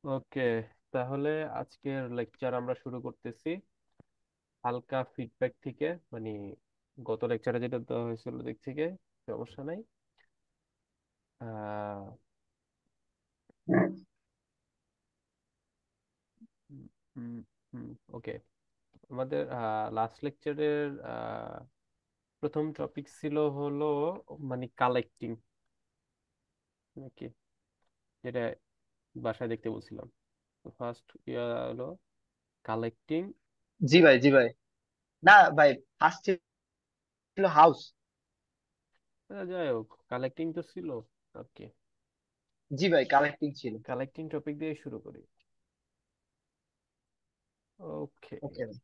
ওকে, তাহলে আজকের লেকচার আমরা শুরু করতেছি হালকা ফিডব্যাক থেকে, মানে গত লেকচারে যেটা দেওয়া হয়েছিল দিক থেকে। সমস্যা নাই। আহ ওকে, আমাদের লাস্ট লেকচারের প্রথম টপিক ছিল হলো মানে কালেক্টিং, নাকি, যেটা বাসায় দেখতে বলছিলাম। তো ফার্স্ট ইয়া হলো কালেক্টিং। জি ভাই, জি ভাই। না ভাই, ফার্স্ট ছিল হাউস। যাই হোক, কালেক্টিং তো ছিল। ওকে, জি ভাই, কালেক্টিং ছিল। কালেক্টিং টপিক দিয়ে শুরু করি। ওকে। ওকে ভাই।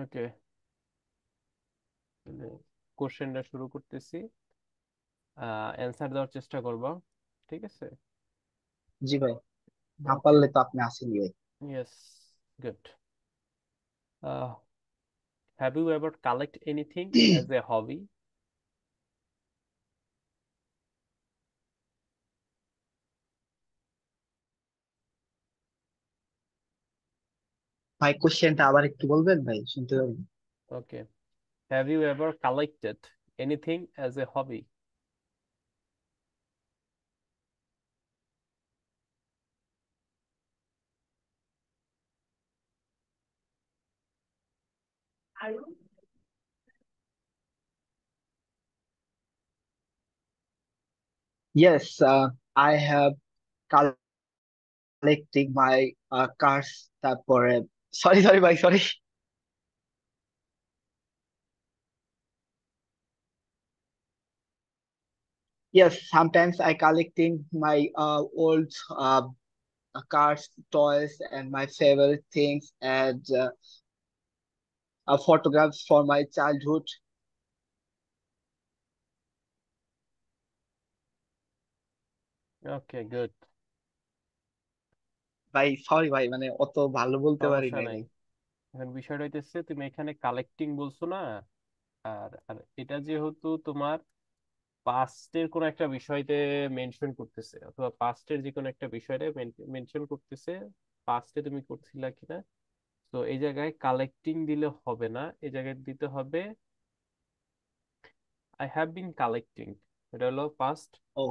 ওকে, কোশ্চেনটা শুরু করতেছি। অ্যান্সার দেওয়ার চেষ্টা করব, ঠিক আছে? জি ভাই, না ওকে। পারলে তো আপনি আসেনই ভাই। Yes, good. Have you ever collect anything as a hobby? ভাই, কোশ্চেনটা আবার একটু বলবেন ভাই, শুনতে পাবেন? Okay, have you ever collected anything as a hobby? Yes, I have collecting my cars. তারপরে সরি সরি ভাই, sorry. Yes, sometimes I collecting my old cars, toys, and my favorite things, and photographs for my childhood. Okay, good. ভাই sorry ভাই, মানে অত ভালো বলতে পারি সমস্যা নাই নাই। ভাই। এখন বিষয়টা হইতেছে তুমি এখানে কালেক্টিং বলছো না, আর আর এটা যেহেতু তোমার পাস্টের কোন একটা বিষয়তে মেনশন করতেছে, অথবা পাস্টের যে কোনো একটা বিষয়তে মেনশন করতেছে, পাস্টে তুমি করছিলা কিনা। তো এই জায়গায় কালেক্টিং দিলে হবে না, এই জায়গায় দিতে হবে আই হ্যাভ বিন কালেক্টিং। এটা হলো পাস্ট। ও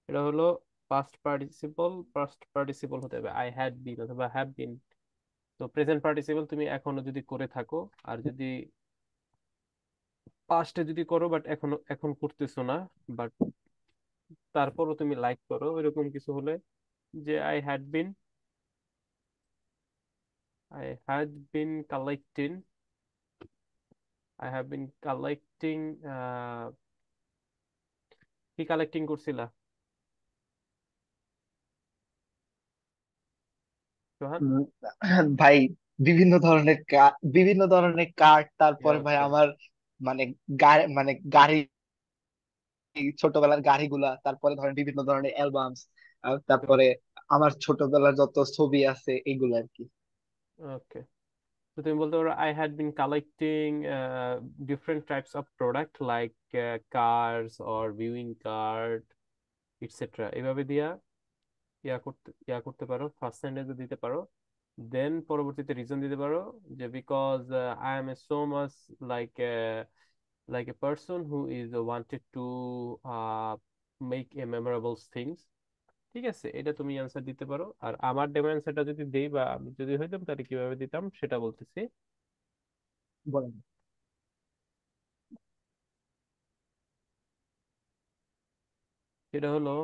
এটা হলো পাস্ট পার্টিসিপল হতে হবে, আই হ্যাড বিন অথবা হ্যাভ বিন। তো প্রেজেন্ট পার্টিসিপল তুমি এখনো যদি করে থাকো, আর যদি পাস্টে যদি করো বাট এখন করতেছো না, বাট তারপরও তুমি লাইক করো, এরকম কিছু হলে, যে I had been collecting, I have been collecting. কি কালেক্টিং করছিলা সোহান? উম, ভাই, বিভিন্ন ধরনের কার্ড, তারপরে ভাই ওকে। আমার মানে গাড়ি, ছোটবেলার গাড়িগুলা, তারপরে ধরেন বিভিন্ন ধরনের অ্যালবামস, তারপরে আমার ছোটবেলার যত ছবি আছে এগুলো আর কি। ওকে, তো তুমি বলতে পারো I had been collecting different types of product like cars or viewing card etcetera, এইভাবে দিয়া ইয়া করতে পারো, ফার্স্ট সেন্টেন্সে দিতে পারো। দেন পরবর্তীতে রিজন দিতে পারো, যে because I M A so much like like a person who is wanted to make a memorable things. ঠিক আছে, এটা তুমি অ্যান্সার দিতে পারো। আর আমার ডেমো অ্যান্সারটা যদি দেই, বা আমি যদি হইতাম তাহলে কিভাবে দিতাম সেটা বলতেছি। বলেন। সেটা হলো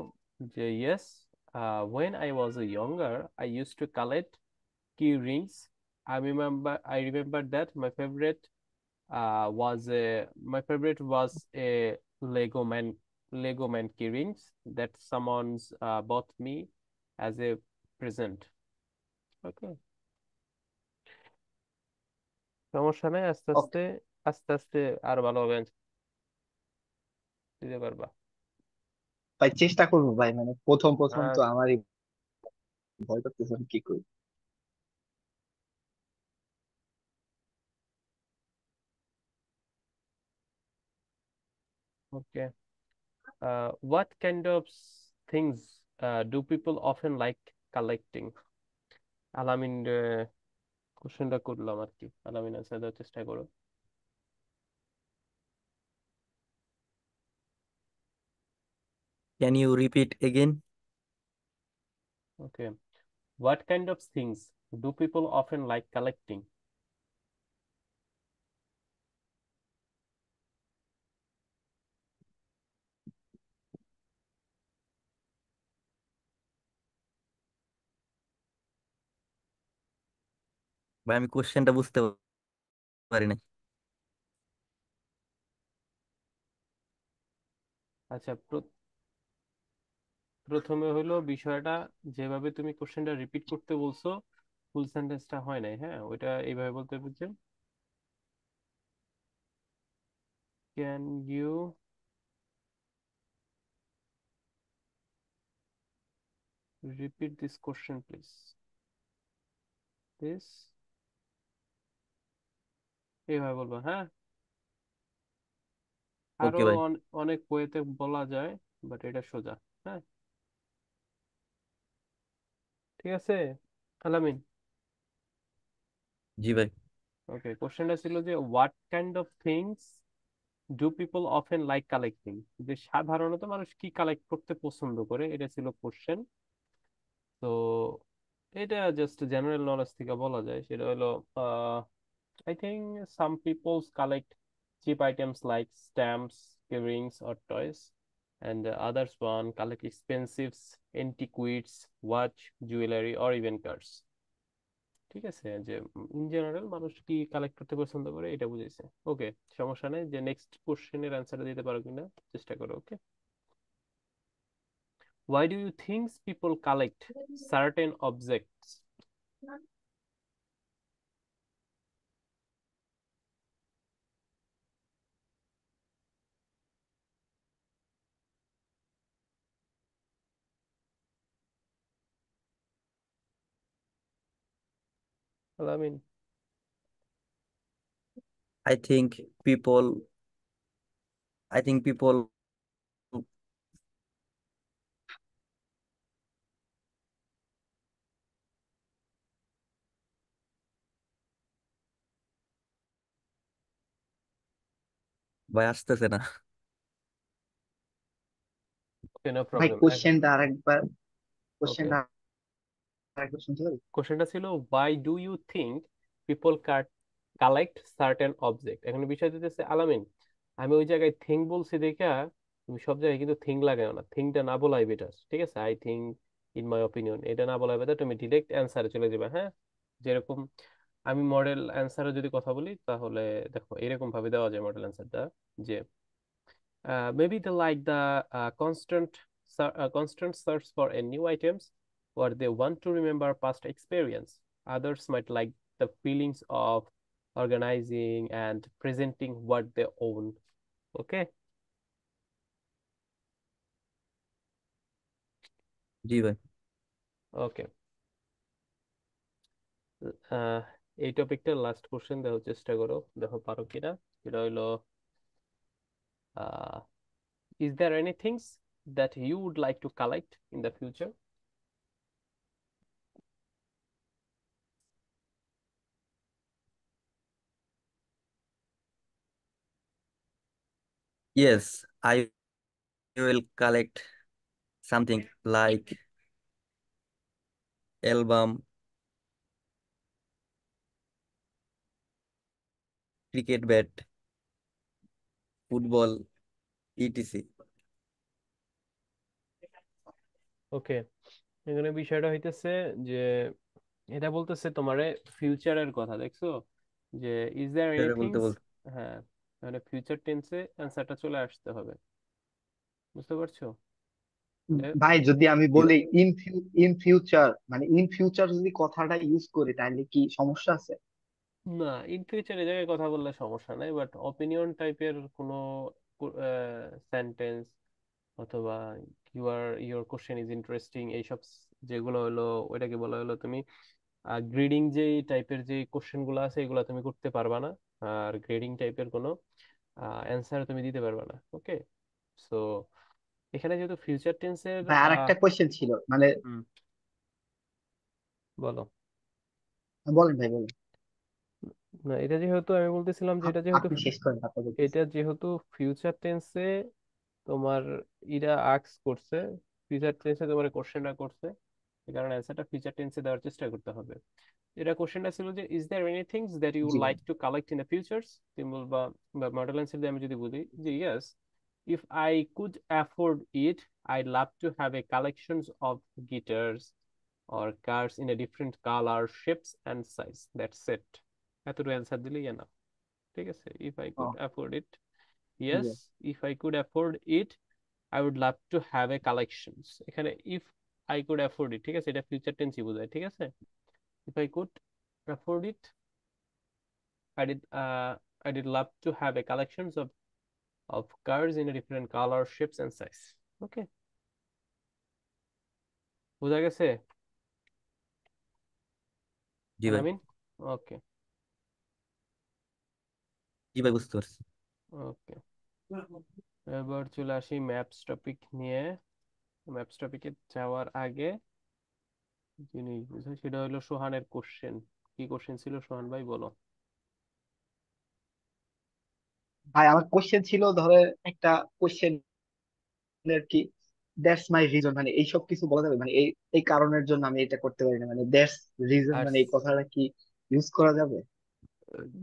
যে yes, when I was younger I used to collect key rings. I remember that my favorite was a Lego man Lego man key rings that someone's bought me as a present. Okay, সমস্যা নেই, আস্তে আস্তে ওকে আস্তে আস্তে আরো ভালোভাবে answer দিতে পারবা। ভাই, চেষ্টা করবো ভাই, মানে প্রথম প্রথম আর তো আমারই ভয় করতেছে, আমি কি করি। ওকে, what kind of things do people often like collecting? আলামিন কোশ্চেনটা করলাম আর কি, আলামিন আনসার দেওয়ার চেষ্টা করো। Can you repeat again? Okay, what kind of things do people often like collecting? ভাই আমি কোশ্চেনটা বুঝতে পারি না। আচ্ছা, প্রথমে হলো বিষয়টা, যেভাবে তুমি কোশ্চেনটা রিপিট করতে বলছো ফুল সেন্টেন্সটা হয় নাই, হ্যাঁ ওইটা এইভাবে বলতে হবে যে, can you repeat this question please, this, এইভাবে বলবো, হ্যাঁ। আরো ওকে ভাই। অনেক ওয়েতে বলা যায়, বাট এটা সোজা। হ্যাঁ, ঠিক আছে আলামিন। জি ভাই। ওকে, কোশ্চেনটা ছিল যে what kind of things do people often like collecting, যে সাধারণত মানুষ কি কালেক্ট করতে পছন্দ করে, এটা ছিল কোশ্চেন। তো এটা জাস্ট জেনারেল নলেজ থেকে বলা যায়, সেটা হলো I think some peoples collect cheap items like stamps, rings or toys, and others one collect expensive antiquities, watch, jewelry or even cars। ঠিক আছে, যে ইন জেনারেল মানুষ কি কালেক্ট করতে পছন্দ করে এটা বুঝাইছে। ওকে, সমস্যা নেই, যে নেক্সট কোশ্চেনের অ্যান্সারটা দিতে পারো কিনা চেষ্টা করো। ওকে, why do you think people collect certain objects? Well, I mean, I think people I think people ভাই আসতেছে না। okay, no ভাই problem. কোশ্চেনটা আরেকবার, Okay, কোশ্চেনটা আরেকবার শুনতে পারি? কোশ্চেনটা ছিল why do you think people collect certain object। এখন বিষয় দিতেছে আলামিন, আমি ওই জায়গায় থিঙ্ক বলছি দেখা তুমি সব জায়গায় কিন্তু থিঙ্ক লাগাও না, থিঙ্কটা না বলাই বেটার। ঠিক আছে, I think, in my opinion, এটা না বলাই বেটার, তুমি ডিরেক্ট অ্যান্সারে চলে যাবে। হ্যাঁ, যেরকম আমি মডেল অ্যান্সারে যদি কথা বলি তাহলে দেখো এরকম ভাবে দেওয়া যায় মডেল অ্যান্সারটা, যে maybe they like the constant search for a new items, or they want to remember past experience. Others might like the feelings of organizing and presenting what they own. Okay. জি ভাই। Okay. আহ, এই টপিকটা last question দেওয়ার চেষ্টা করো, দেখো পারো কিনা। এটা হইলো uh, is there any things that you would like to collect in the future? Yes, I will collect something like album, cricket bat, football, etc. ওকে, এখানে বিষয়টা হইতেছে যে এটা বলতেছে তোমারে ফিউচারের কথা, দেখছো যে ইজ দেয়ার এনি সেটা বলতে থিংস। বল। হ্যাঁ, মানে ফিউচার টেন্সে অ্যান্সারটা চলে আসতে হবে, বুঝতে পারছো? যে ভাই যদি আমি জি বলি ভাই। ইন ফিউচার, মানে ইন ফিউচার যদি কথাটা ইউজ করি তাহলে কি সমস্যা আছে? না, ইন ফিউচার এই জায়গায় কথা বললে সমস্যা নাই, বাট অপিনিয়ন টাইপের কোনো সেন্টেন্স অথবা ইউর কোশ্চেন ইজ ইন্টারেস্টিং এইসব যেগুলো হলো, ওইটাকে বলা হলো তুমি গ্রেডিং যে টাইপের যে কোশ্চেন গুলো আছে এগুলো তুমি করতে পারবা না, আর গ্রেডিং টাইপের কোনো অ্যান্সার তুমি দিতে পারবে না। ওকে, সো এখানে যেহেতু ফিউচার টেন্সের ভাই আর একটা কোয়েশ্চেন ছিল মানে, বলো। বলেন ভাই বলেন। না, এটা যেহেতু আমি বলতেছিলাম যে এটা যেহেতু আপনি শেষ করেন, তারপর বলতেছি। এটা যেহেতু ফিউচার টেন্সে তোমার ইরা আক্স করছে, ফিউচার টেন্সে তোমার কোশ্চেনটা করছে, এই কারণে অ্যান্সারটা ফিউচার টেন্সে দেওয়ার চেষ্টা করতে হবে। এটা কোশ্চেনটা ছিল যে is there anything that you জি ভাই। Like to collect in the futures. তুমি বলবা, বা মডেল অ্যান্সার দিয়ে আমি যদি বলি যে yes, if I could afford it, I love to have a collections of guitars or cars in a different colour shapes and size, that's it. এতটুকু answer দিলেই না, ঠিক আছে? ইফ আই ও কুড অ্যাফোর্ড ইট, ঠিক yes, আছে। If I could afford it I would love to have a collections. এখানে if I could afford it, ঠিক আছে, এটা ফিউচার টেন্সই বোঝায়, ঠিক আছে? If I could afford it, I did I did love to have a collections of cars in a different color, shapes and size. Okay, বোঝা গেছে জি ভাই। আলামিন? ওকে, জি ভাই, বুঝতে পারছি। ওকে। এবার চলে আসি ম্যাপস টপিক নিয়ে। ম্যাপস টপিকে যাওয়ার আগে জিনিস বুঝে, সেটা হলো সোহানের কোশ্চেন। কি কোশ্চেন ছিল সোহান ভাই, বলো। ভাই আমার কোশ্চেন ছিল ধরে একটা কোশ্চেন আর কি, দ্যাটস মাই রিজন, মানে এইসব কিছু বলা যাবে, মানে এই এই কারণের জন্য আমি এটা করতে পারি না, মানে দ্যাটস রিজন, আর মানে এই কথাটা কি ইউজ করা যাবে?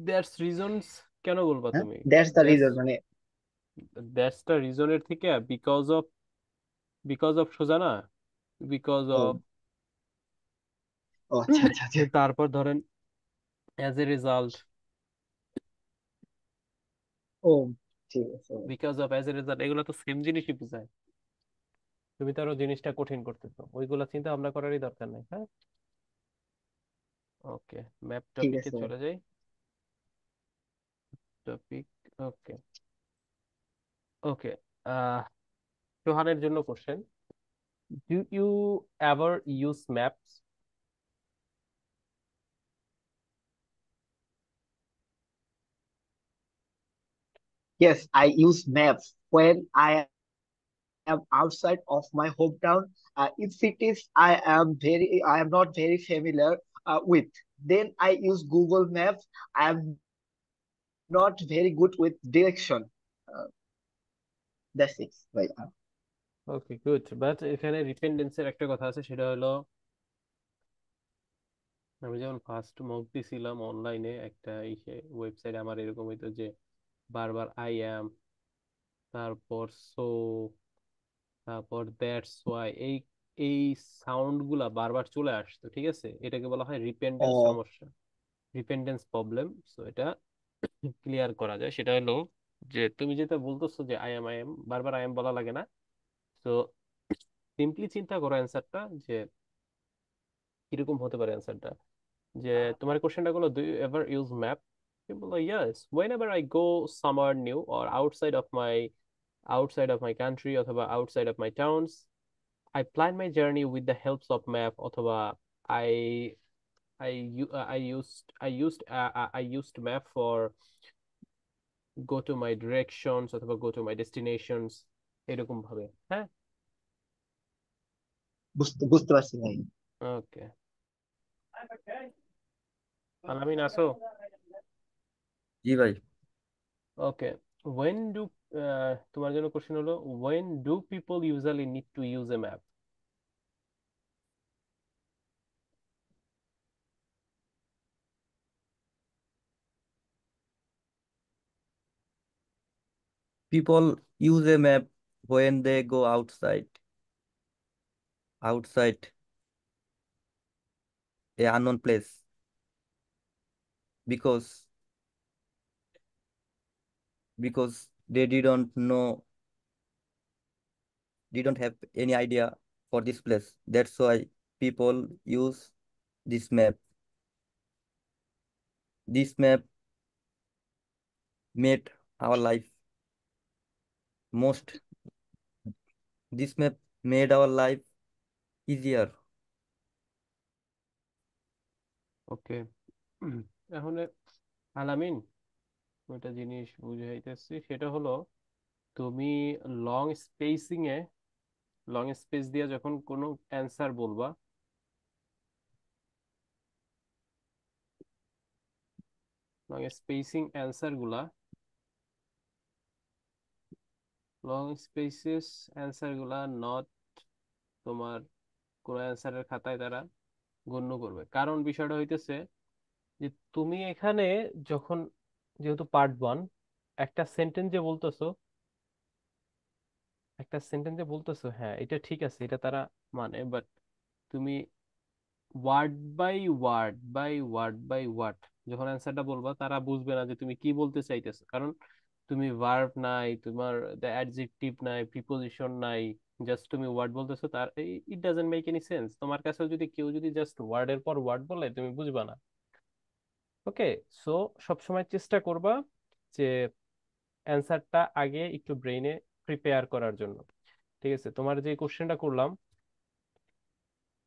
দ্যাটস রিজনস কেন বলবা হ্যাঁ, তুমি? দ্যাটস দ্য দ্যাটস রিজন মানে। দ্যাটস দ্য রিজনের থেকে বিকজ অফ সোজা না, বিকজ ও অফ, ও আচ্ছা আচ্ছা আচ্ছা। তারপর ধরেন অ্যাজ এ রেজাল্ট, ও ঠিক আছে। Because of, as a result, এগুলো তো সেম জিনিসই বোঝায়। তুমি তো আরো জিনিসটা কঠিন করতেছো, ওইগুলো চিন্তা ভাবনা করারই দরকার নেই, হ্যাঁ। ওকে, ম্যাপ ঠিক টপিকে আছে ভাই। চলে যাই। টপিক, ওকে, ওকে। আহ সোহানের জন্য question, do you ever use maps? Yes, I use maps when I am outside of my hometown. In cities, I am not very familiar with. Then I use Google Maps. I am not very good with direction. Uh, that's it. Right. Okay, good, but এখানে ডিপেন্ডেন্সের একটা কথা আছে, সেটা হলো আমি যেমন first mock দিছিলাম অনলাইনে একটা ইসে ওয়েবসাইটে, আমার এরকম হইতো যে বারবার আই অ্যাম, তারপর সো, তারপর দ্যাটস ওয়াই, এই এই সাউন্ড গুলা বারবার চলে আসতো, ঠিক আছে? এটাকে বলা হয় রিপেন্ডেন্স Oh, সমস্যা, রিপেন্ডেন্স প্রবলেম। সো এটা ক্লিয়ার করা যায়, সেটা হলো যে তুমি যেটা বলতেছো যে আই এম বারবার আই এম বলা লাগে না। তো সিম্পলি চিন্তা করো অ্যান্সারটা, যে কিরকম হতে পারে অ্যান্সারটা। যে তোমার কোশ্চেনটা হলো do you ever use map, তুমি বলো yes whenever I go somewhere new or outside of my country অথবা outside of my towns, I plan my journey with the helps of map, অথবা I I used map for go to my directions অথবা go to my destinations, এরকম ভাবে, হ্যাঁ। বুঝতে বুঝতে পারছি ভাই। ওকে, আলামিন আসো। জি ভাই। ওকে, when do তোমার জন্য কোশ্চেন হলো when do people usually need to use a map? People use a map when they go outside a unknown place, because they didn't have any idea for this place. That's why people use this map. This map made our life most this map made our life easier. ওকে, এখন আলামিন ওইটা জিনিস বুঝাইতেছি, সেটা হলো তুমি long spacing a long space দিয়ে যখন কোনো অ্যান্সার বলবা, লং স্পেসিং অ্যান্সার গুলা, লং স্পেসেস অ্যান্সার গুলা নট তোমার কোনো অ্যান্সারের খাতায় তারা গণ্য করবে। কারণ বিষয়টা হইতেছে যে তুমি এখানে যখন, যেহেতু পার্ট 1, একটা সেন্টেন্স যে বলতেছো, একটা সেন্টেন্স যে বলতেছো, হ্যাঁ এটা ঠিক আছে, এটা তারা মানে, বাট তুমি word by word by word by word যখন অ্যান্সারটা বলবা, তারা বুঝবে না যে তুমি কি বলতে চাইতেছো। কারণ তুমি ভার্ব নাই, তোমার দ্য অ্যাডজেক্টিভ নাই, প্রিপোজিশন নাই, জাস্ট তুমি ওয়ার্ড বলতেছো। তার it doesn't make any sense. তোমার কাছে যদি কেউ যদি জাস্ট ওয়ার্ডের পর ওয়ার্ড বলে, তুমি বুঝবা না। ওকে, সো সবসময় চেষ্টা করবা যে অ্যান্সারটা আগে একটু ব্রেইনে প্রিপেয়ার করার জন্য। ঠিক আছে, তোমার যে কোশ্চেনটা করলাম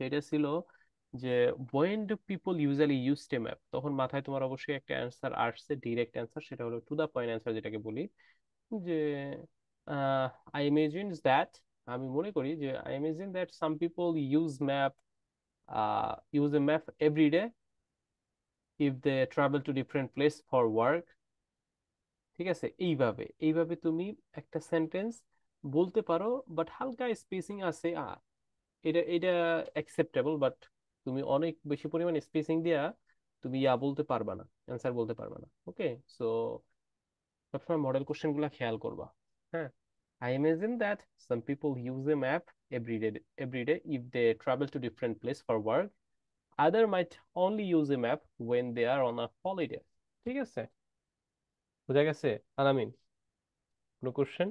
এটা ছিল যে when do people usually use STEM app, তখন মাথায় তোমার অবশ্যই একটা অ্যান্সার আসছে, ডিরেক্ট অ্যান্সার, সেটা হলো টু দা পয়েন্ট অ্যান্সার যেটাকে বলি। যে আই ইমেজিন দ্যাট, আমি মনে করি যে I imagine that some people use a map every day if they travel to different place for work। ঠিক আছে, এইভাবে এইভাবে তুমি একটা সেন্টেন্স বলতে পারো, বাট হালকা স্পেসিং আছে। এটা এটা অ্যাকসেপ্টেবল, বাট তুমি অনেক বেশি পরিমাণ স্পেসিং দিয়া তুমি বলতে পারবা না, অ্যান্সার বলতে পারবা না। ওকে, সো সবসময় মডেল কোশ্চেন গুলা খেয়াল করবা। হ্যাঁ, I imagine that some people use a map every day if they travel to different place for work. Other might only use a map when they are on a holiday। ঠিক আছে, বোঝা গেছে আলামিন? কোনো কোশ্চেন?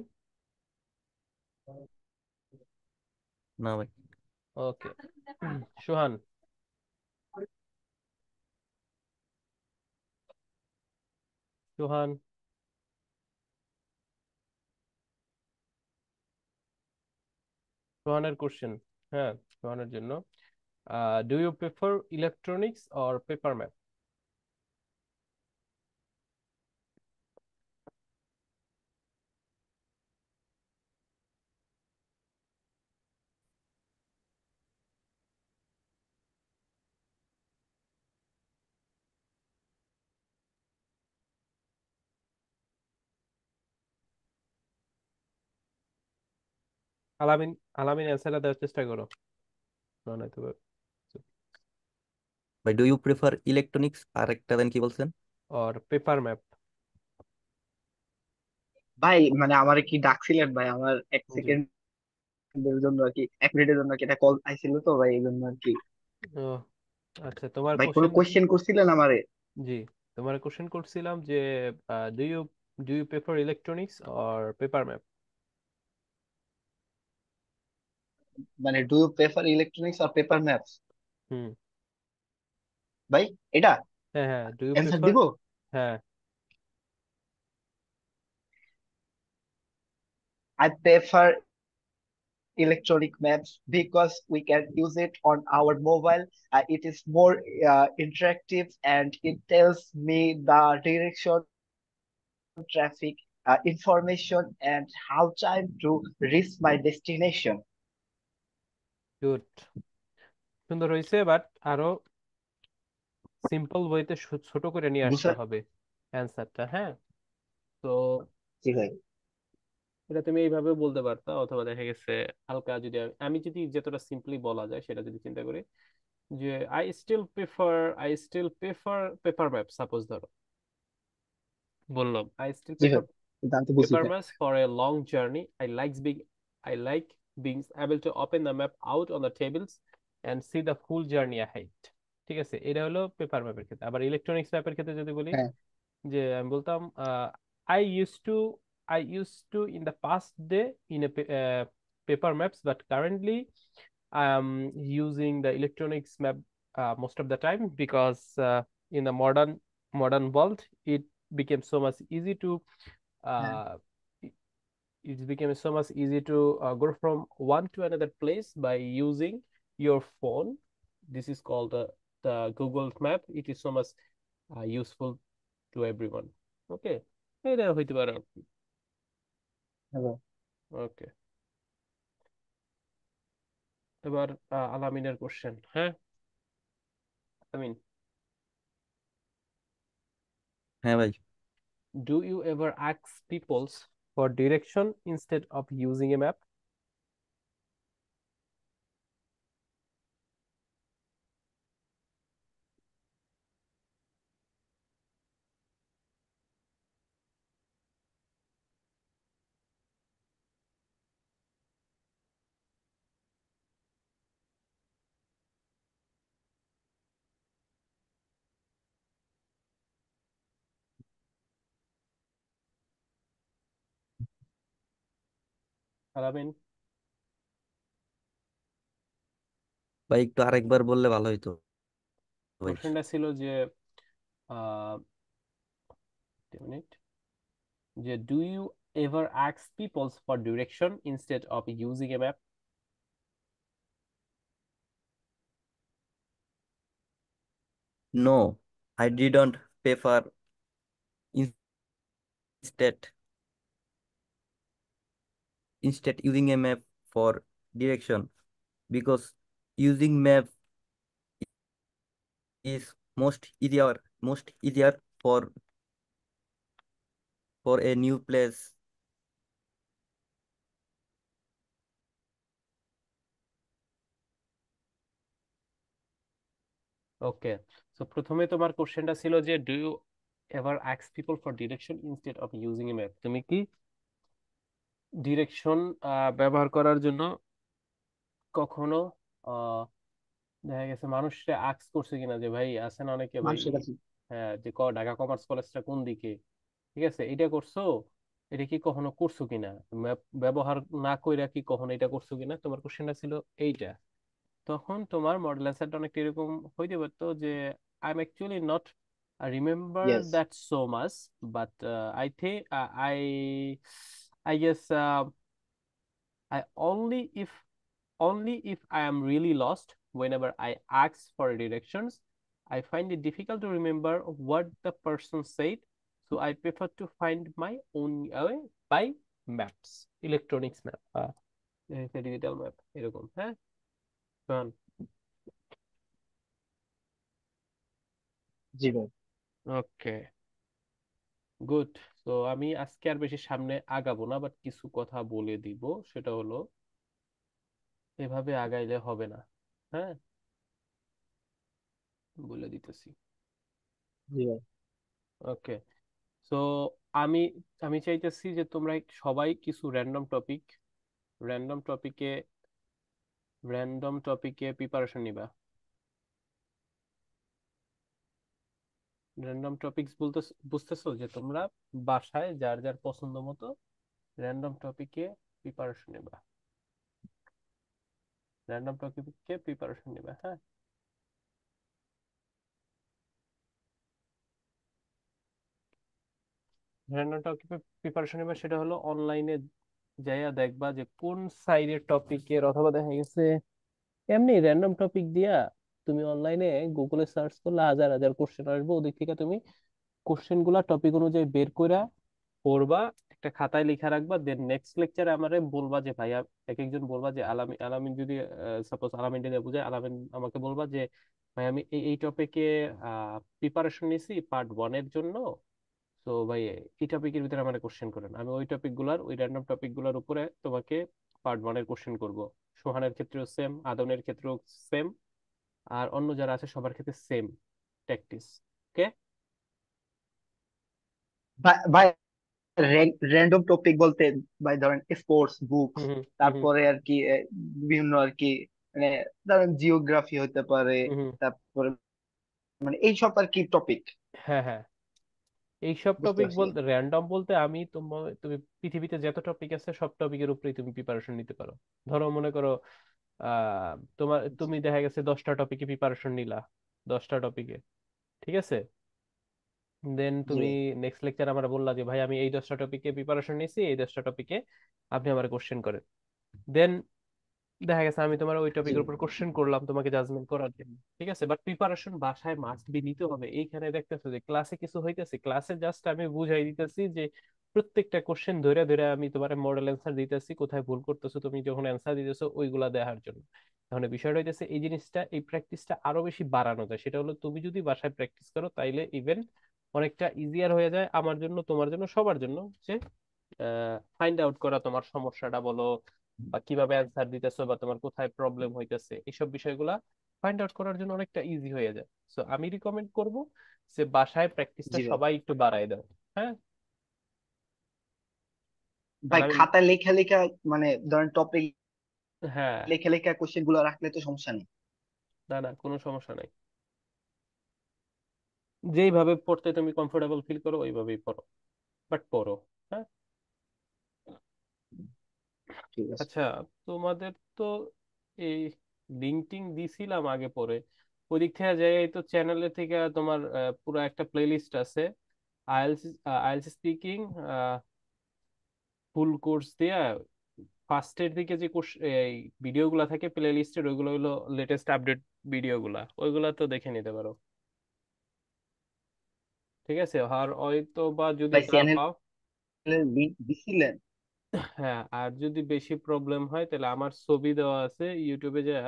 না ভাই। Okay, Sohan, Sohan, সোহানের question. হ্যাঁ, সোহানের জন্য, do you prefer electronics or paper map? Alamin, Alamin অ্যান্সারটা দেওয়ার চেষ্টা করো, না নয়তো ভাই ডু ইউ প্রেফার ইলেকট্রনিক্স আর একটা দেন কি বলছেন? Or paper map. ভাই মানে আমারে কি ডাকছিলেন ভাই? আমার এক জি, সেকেন্ডের জন্য আর কি, 1 মিনিটের জন্য আর কি, একটা কল আইছিল তো ভাই, এই জন্য আর কি। ও আচ্ছা, তোমার ভাই কোনো কোশ্চেন। কোশ্চেন করছিলেন আমারে? জি, তোমার কোশ্চেন করছিলাম যে do you do you prefer electronics or paper map? মানে ডু ইউ প্রেফার ইলেকট্রনিক্স আর পেপার ম্যাপস? হুম, ভাই এটা হ্যাঁ হ্যাঁ, ডু ইউ অ্যান্সার প্রেফার, দিব? হ্যাঁ। I prefer electronic maps because we can use it on our mobile. It is more interactive and it tells me the direction, traffic, information, and how time to reach my destination. Good, সুন্দর হয়েছে, but আরো simple ওয়েতে ছোট করে নিয়ে আসতে বুঝতে হবে অ্যান্সারটা। হ্যাঁ, তো জি ভাই। এটা তুমি এইভাবে বলতে পারতা, অথবা দেখা গেছে হালকা যদি আমি যদি যতটা সিম্পলি বলা যায় সেটা যদি চিন্তা করি, যে I still prefer paper map, suppose ধরো বললাম আই স্টিল জি ভাই, প্রেফার এটা আমি তো বুঝি paper ভাই। maps for a long journey. I like being able to open the map out on the tables and see the full journey ahead। ঠিক আছে, এটা হলো পেপার ম্যাপের ক্ষেত্রে। আবার ইলেকট্রনিক্স ম্যাপের ক্ষেত্রে যদি বলি, হ্যাঁ যে আমি বলতাম I use to I use to in the past day in a paper maps, but currently I am using the electronics map most of the time because in the modern world it became so much easy to হ্যাঁ uh, it became so much easy to go from one to another place by using your phone. This is called the Google Map. It is so much useful to everyone। Okay, এটা হইতে পারে। হ্যাঁ ভাই। ওকে, এবার আলামিনের question. হ্যাঁ, আমিন, হ্যাঁ ভাই। do you ever ask people for direction instead of using a map? আলামিন, ভাই একটু আরেকবার বললে ভালো হইতো ভাই। কোশ্চেনটা ছিল যে আহ মিনিট, যে do you ever ask people for direction instead of using a map? No, I didn't prefer instead instead using a map for direction because using map is most easier for a new place. Okay, so প্রথমে তোমার কোশ্চেনটা ছিল যে do you ever ask people for direction instead of using a map, তুমি কি direction ব্যবহার করার জন্য কখনো আহ দেখা গেছে মানুষকে আস্ক করছে কিনা যে ভাই আছে না অনেকে ভাই, মানুষের কাছে। হ্যাঁ, যে ঢাকা কমার্স কলেজটা কোন দিকে, ঠিক আছে, এটা করছো, এটা কি কখনো করছো কিনা, ম্যাপ ব্যবহার না কইরা কি কখনো এটা করছো কিনা, তোমার কোশ্চেনটা ছিল এইটা। তখন তোমার মডেল অ্যান্সারটা অনেকটা এরকম হইতে পারতো যে I am actually not remember yes. That so much, but I think I I guess I only if I am really lost whenever I ask for directions. I find it difficult to remember what the person said, so I prefer to find my own way by maps, electronics map, digital map এরকম। হ্যাঁ, শোন, জি ভাই। ওকে, good. তো আমি আজকে আর বেশি সামনে আগাবো না, বাট কিছু কথা বলে দিব। সেটা হলো, এভাবে আগাইলে হবে না। হ্যাঁ, বলে দিতেছি। জি ভাই। ওকে, সো আমি আমি চাইতেছি যে তোমরা সবাই কিছু র্যান্ডম টপিকে র্যান্ডম টপিকে প্রিপারেশন নিবা। র্যান্ডম টপিকস বলতে বুঝতেছো যে তোমরা বাসায় যার যার পছন্দ মতো র্যান্ডম টপিকে প্রিপারেশন নিবা, র্যান্ডম টপিকে প্রিপারেশন নিবা। হ্যাঁ, র্যান্ডম টপিকে প্রিপারেশন নিবা, সেটা হলো অনলাইনে যাইয়া দেখবা যে কোন সাইডের টপিকের, অথবা দেখা গেছে এমনি র্যান্ডম টপিক দিয়া তুমি অনলাইনে গুগলে সার্চ করলে হাজার হাজার কোশ্চেন আসবে, ওদিক থেকে তুমি কোশ্চেন গুলা টপিক অনুযায়ী বের কইরা পড়বা, একটা খাতায় লিখা রাখবা, দেন নেক্সট লেকচারে আমারে বলবা যে ভাইয়া, এক একজন বলবা যে আলামিন, আলামিন যদি সাপোজ আলামিন দিয়ে বুঝায়, আলামিন আমাকে বলবা যে ভাই আমি এই এই টপিকে প্রিপারেশন নিছি পার্ট ওয়ান এর জন্য, তো ভাই এই টপিকের ভিতরে আমার কোশ্চেন করেন, আমি ওই টপিক গুলার, ওই র্যান্ডম টপিক গুলার উপরে তোমাকে পার্ট ওয়ান এর কোশ্চেন করব। সোহানের ক্ষেত্রেও সেম, আদনের ক্ষেত্রেও সেম, আর অন্য যারা আছে সবার ক্ষেত্রে সেম প্র্যাকটিস। ওকে। ভাই, র্যান্ডম টপিক বলতে ভাই ধরেন স্পোর্টস বুকস, হুম হুম হুম তারপরে আর কি বিভিন্ন আর কি, মানে ধরেন জিওগ্রাফি হতে পারে, হুম হুম। তারপরে মানে এইসব আর কি টপিক। হ্যাঁ হ্যাঁ, এইসব বুঝতে টপিক পারছি। বলতে, র্যান্ডম বলতে আমি তুমি পৃথিবীতে যত টপিক আছে সব টপিকের উপরেই তুমি প্রিপারেশন নিতে পারো। ধরো মনে করো তুমি দেখা গেছে 10টা টপিকে প্রিপারেশন নিলা, 10টা টপিকে, ঠিক আছে, দেন জি তুমি ভাই। নেক্সট লেকচার আমার বললা যে ভাই আমি এই 10টা টপিকে প্রিপারেশন নিয়েছি, এই 10টা টপিকে আপনি আমার কোশ্চেন করেন। দেন দেখা গেছে আমি তোমার ওই জি টপিকের ভাই। উপর কোশ্চেন করলাম তোমাকে জাজমেন্ট করার জন্য, ঠিক আছে, বাট প্রিপারেশন বাসায় মাস্ট বি নিতে হবে। এইখানে দেখতেছো যে ক্লাসে কিছু হইতেছে, ক্লাসে জাস্ট আমি বুঝাই দিতেছি যে প্রত্যেকটা কোশ্চেন ধরে ধরে আমি তোমার মডেল অ্যান্সার দিতেছি, কোথায় ভুল করতেছো তুমি যখন অ্যান্সার দিতেছো ওইগুলা দেখার জন্য। এখন এই বিষয়টা হইতেছে এই জিনিসটা, এই প্র্যাকটিসটা আরো বেশি বাড়ানো যায়। সেটা হলো তুমি যদি বাসায় প্র্যাকটিস করো তাইলে ইভেন অনেকটা ইজিয়ার হয়ে যায় আমার জন্য, তোমার জন্য, সবার জন্য, যে ফাইন্ড আউট করা তোমার সমস্যাটা বলো, বা কিভাবে অ্যান্সার দিতেছো, বা তোমার কোথায় প্রবলেম হইতেছে, এইসব বিষয়গুলা ফাইন্ড আউট করার জন্য অনেকটা ইজি হয়ে যায়। সো আমি রিকমেন্ড করব যে বাসায় প্র্যাকটিসটা জি ভাই। সবাই একটু বাড়ায় দাও। হ্যাঁ। ভাই তাহলে আমি, খাতায় লেখা লেখা, মানে ধরেন টপিক হ্যাঁ, লেখা লেখা কোশ্চেন গুলো রাখলে তো সমস্যা নেই। না না, কোনো সমস্যা নাই। যেইভাবে পড়তে তুমি কমফোর্টেবল ফিল করো ওইভাবেই পড়ো, বাট পড়ো। হ্যাঁ। ঠিক আছে। আচ্ছা, তোমাদের তো এই লিঙ্ক টিঙ্ক দিছিলাম আগে পরে, ওই দিক থেকে যাই তো চ্যানেলে থেকে তোমার পুরো একটা প্লেলিস্ট আছে IELTS, IELTS speaking full course দিয়া। ফার্স্টের দিকে যে এই ভিডিওগুলো থাকে প্লে লিস্টের, ওইগুলো হলো লেটেস্ট আপডেট ভিডিওগুলা, ওইগুলা তো দেখে নিতে পারো। ঠিক আছে, আর হয়তো বা যদি ভাই না পাও, চ্যানেলের লিংক দিছিলেন? হ্যাঁ, আর যদি বেশি প্রবলেম হয় তাহলে আমার ছবি দেওয়া আছে ইউটিউবে যা,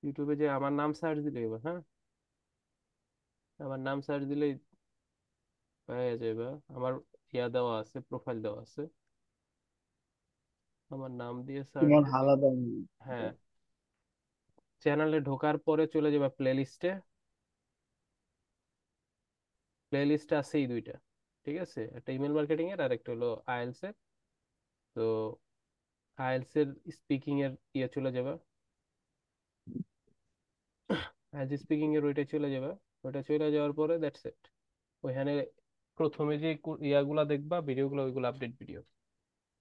ইউটিউবে যে আমার নাম সার্চ দিলে হবে, হ্যাঁ, আমার নাম সার্চ দিলেই পেয়ে যাবে। আমার ইয়া দেওয়া আছে, প্রোফাইল দেওয়া আছে, আমার নাম দিয়ে সার্চ ইমন দিলে, হালাদা। হ্যাঁ, চ্যানেলে ঢোকার পরে চলে যাবে প্লে লিস্টে। প্লে লিস্টে আছে এই দুইটা, ঠিক আছে, একটা ইমেল মার্কেটিং এর আর একটা হলো আইএলস এর। তো আইএলস এর স্পিকিং এর ইয়ে চলে যাবে, আইএলস স্পিকিং এর ওইটা চলে যাবে। ওইটা চলে যাওয়ার পরে দ্যাটস ইট। ওইখানে প্রথমে যে ইয়াগুলা দেখবা ভিডিওগুলো, ওইগুলো আপডেট ভিডিও,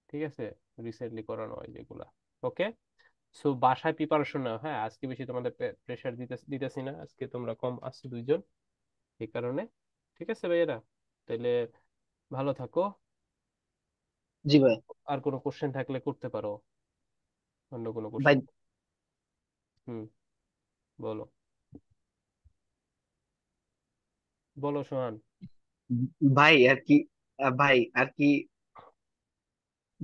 ঠিক আছে, রিসেন্টলি করানো হয় যেগুলা। ওকে। সো বাসায় প্রিপারেশন নাও, হ্যাঁ, আজকে বেশি তোমাদের প্রেশার দিতেছি না, আজকে তোমরা কম আসছো দুইজন, এই কারণে। ঠিক আছে ভাইয়েরা, তাহলে ভালো থাকো। জি ভাই। আর কোনো কোশ্চেন থাকলে করতে পারো, অন্য কোনো ভাই কোশ্চেন। হুম, বলো, বলো সোহান। ভাই আর কি, ভাই আর কি,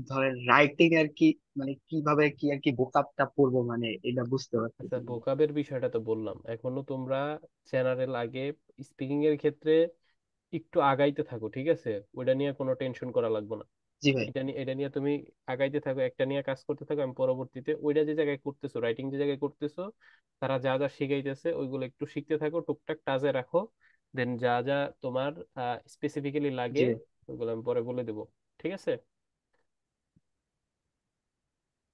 ধরেন রাইটিং আর কি, মানে কিভাবে কি আর কি ভোকাবটা পড়বো, মানে এটা বুঝতে আচ্ছা, পারতেছি না। ভোকাবের বিষয়টা তো বললাম, এখনো তোমরা চ্যানেলের আগে স্পিকিং এর ক্ষেত্রে একটু আগাইতে থাকো, ঠিক আছে, ওইটা নিয়ে কোনো টেনশন করা লাগবে না। জি ভাই। এটা নিয়ে তুমি আগাইতে থাকো, একটা নিয়ে কাজ করতে থাকো। আমি পরবর্তীতে ওইটা যে জায়গায় করতেছো, রাইটিং যে জায়গায় করতেছো, তারা যা যা শিখাইতেছে ওইগুলো একটু শিখতে থাকো, টুকটাক টাচে রাখো। দেন যা যা তোমার স্পেসিফিক্যালি লাগে জি ভাই। ওইগুলো আমি পরে বলে দেবো। ঠিক আছে।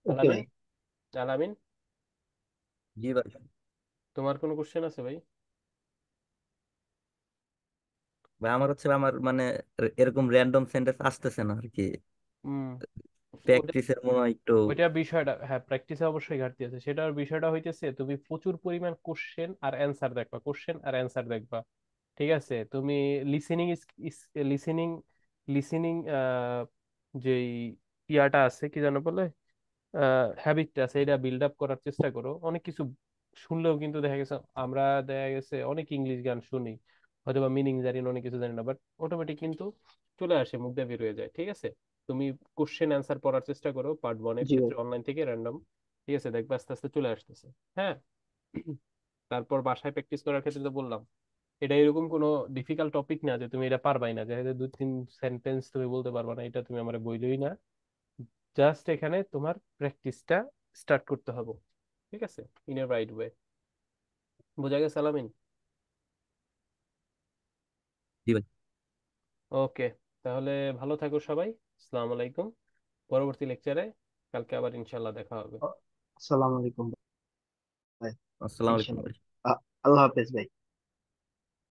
ওকে আলামিন, ভাই। আলামিন, জি ভাই। তোমার কোনো কোশ্চেন আছে ভাই? ভাই আমার হচ্ছে আমার মানে এরকম র্যান্ডম সেন্টেন্স আসতেছে না আর কি, হুম। ওটা, প্র্যাকটিসের মনে হয় একটু। ওইটা বিষয়টা, হ্যাঁ, প্র্যাকটিসে অবশ্যই ঘাটতি আছে। সেটার বিষয়টা হইতেছে তুমি প্রচুর পরিমাণ কোশ্চেন আর অ্যান্সার দেখবা, কোশ্চেন আর অ্যান্সার দেখবা। ঠিক আছে, তুমি লিসেনিং, লিসেনিং, লিসেনিং যেই ইয়াটা আছে কি জানো বলে, হ্যাবিটটা আছে, এটা বিল্ড আপ করার চেষ্টা করো। অনেক কিছু শুনলেও কিন্তু দেখা গেছে, আমরা দেখা গেছে অনেক ইংলিশ গান শুনি, হয়তো বা মিনিং জানি না, অনেক কিছু জানি না, বাট অটোমেটিক কিন্তু চলে আসে, মুখ দিয়ে বের হয়ে যায়। ঠিক আছে, তুমি কোশ্চেন অ্যান্সার পড়ার চেষ্টা করো পার্ট ওয়ান এর জি ভাই। ক্ষেত্রে অনলাইন থেকে র্যান্ডম। ঠিক আছে, দেখবে আস্তে আস্তে চলে আসতেছে। হ্যাঁ। তারপর বাসায় প্র্যাকটিস করার ক্ষেত্রে তো বললাম, এটা এরকম কোনো ডিফিকাল্ট টপিক না যে তুমি এটা পারবাই না, যে দুই তিন সেন্টেন্স তুমি বলতে পারবা না, এটা তুমি আমার বইলই না। জাস্ট এখানে তোমার প্র্যাকটিসটা স্টার্ট করতে হবে। ঠিক আছে, ইন এ রাইট ওয়ে। বোঝা গেছে আলামিন? জি ভাই। ওকে, তাহলে ভালো থাকো সবাই। আসসালামু আলাইকুম। পরবর্তী লেকচারে কালকে আবার ইনশাল্লাহ দেখা হবে। আসসালামু আলাইকুম ভাই। আসসালামু আলাইকুম ইনশাল্লাহ। ভাই। আল্লাহ হাফেজ ভাই।